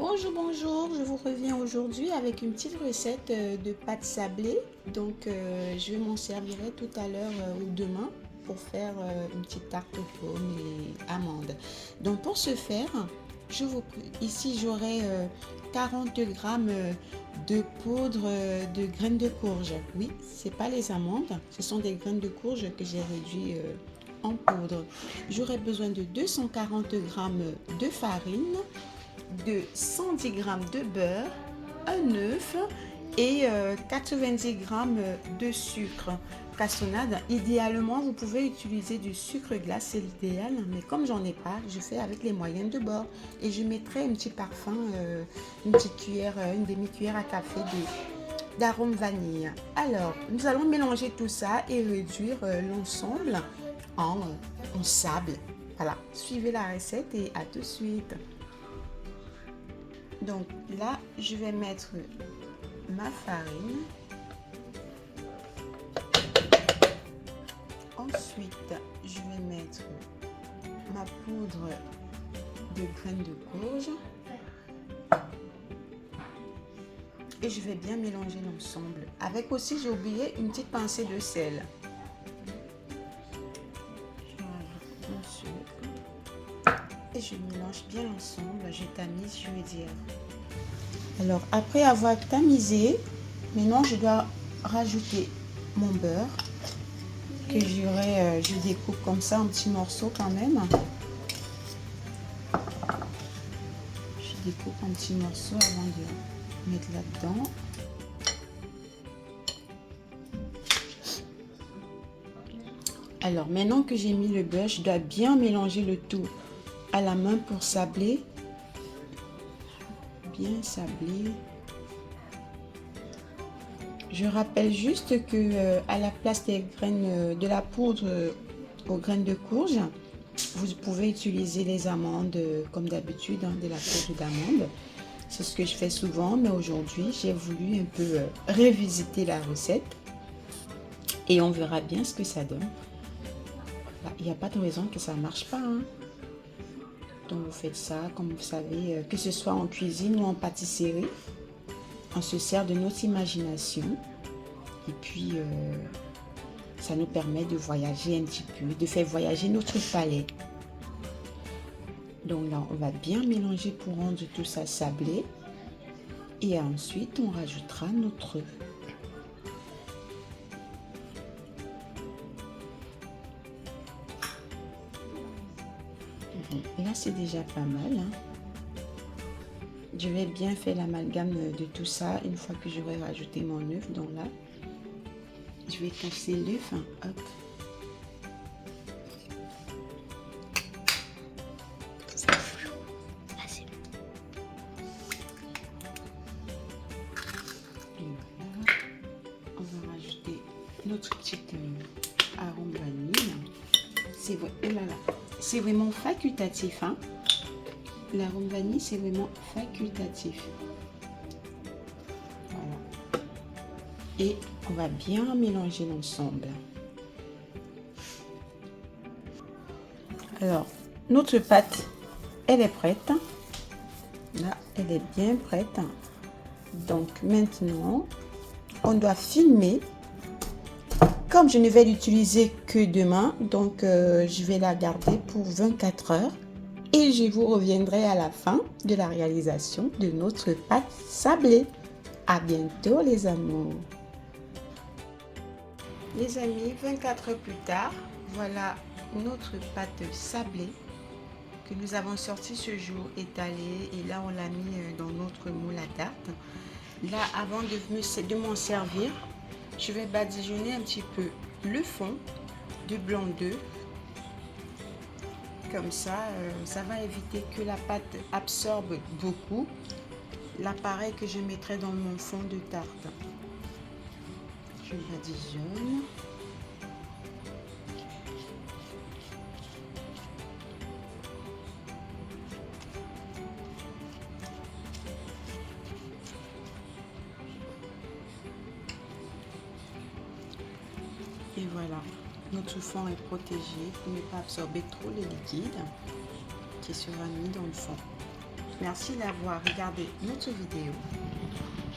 Bonjour, bonjour, je vous reviens aujourd'hui avec une petite recette de pâte sablée. Donc je m'en servirai tout à l'heure ou demain pour faire une petite tarte aux pommes et amandes. Donc pour ce faire, ici j'aurai 40 grammes de poudre de graines de courge. Oui, c'est pas les amandes, ce sont des graines de courge que j'ai réduit en poudre. J'aurai besoin de 240 grammes de farine, de 110 g de beurre, un œuf et 90 g de sucre cassonade. Idéalement, vous pouvez utiliser du sucre glace, c'est l'idéal, mais comme j'en ai pas, je fais avec les moyens de bord et je mettrai un petit parfum, une petite cuillère, une demi-cuillère à café d'arôme vanille. Alors, nous allons mélanger tout ça et réduire l'ensemble en sable. Voilà, suivez la recette et à tout de suite. Donc là, je vais mettre ma farine. Ensuite, je vais mettre ma poudre de graines de courge. Et je vais bien mélanger l'ensemble. Avec aussi, j'ai oublié une petite pincée de sel. Je rajoute mon sucre. Et je mélange bien l'ensemble. Je tamise, je vais dire. Alors, après avoir tamisé, maintenant je dois rajouter mon beurre que je découpe comme ça en petits morceaux quand même. Je découpe en petits morceaux avant de mettre là-dedans. Alors, maintenant que j'ai mis le beurre, je dois bien mélanger le tout à la main pour sabler. Bien sabler. Je rappelle juste que à la place des graines de la poudre aux graines de courge, vous pouvez utiliser les amandes comme d'habitude, de la poudre d'amande. C'est ce que je fais souvent, mais aujourd'hui j'ai voulu un peu revisiter la recette et on verra bien ce que ça donne. Il n'y a pas de raison que ça ne marche pas, hein. Donc vous faites ça, comme vous savez, que ce soit en cuisine ou en pâtisserie. On se sert de notre imagination. Et puis, ça nous permet de voyager un petit peu, de faire voyager notre palais. Donc là, on va bien mélanger pour rendre tout ça sablé. Et ensuite, on rajoutera notre œuf. Là, c'est déjà pas mal, hein. Je vais bien faire l'amalgame de tout ça une fois que j'aurai rajouté mon œuf. Donc là, je vais casser l'œuf. Hop. Et voilà. On va rajouter notre petite arôme vanille. C'est vraiment facultatif, hein. L'arôme vanille, c'est vraiment facultatif. Voilà. Et on va bien mélanger l'ensemble. Alors, notre pâte, elle est prête. Là, elle est bien prête. Donc, maintenant, on doit filmer. Comme je ne vais l'utiliser que demain, donc je vais la garder pour 24 heures. Et je vous reviendrai à la fin de la réalisation de notre pâte sablée. À bientôt les amours. Les amis, 24 heures plus tard, voilà notre pâte sablée que nous avons sortie ce jour étalée. Et là, on l'a mis dans notre moule à tarte. Là, avant de m'en servir, je vais badigeonner un petit peu le fond de blanc d'œuf. Comme ça, ça va éviter que la pâte absorbe beaucoup l'appareil que je mettrai dans mon fond de tarte. Je badigeonne. Et voilà, notre fond est protégé pour ne pas absorber trop le liquide qui sera mis dans le fond. Merci d'avoir regardé notre vidéo.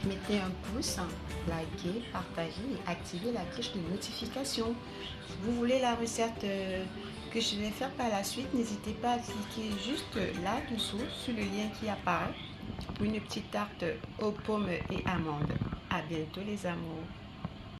Mettez un pouce, likez, partagez et activez la cloche de notification. Si vous voulez la recette que je vais faire par la suite, n'hésitez pas à cliquer juste là-dessous sur le lien qui apparaît pour une petite tarte aux pommes et amandes. À bientôt les amours.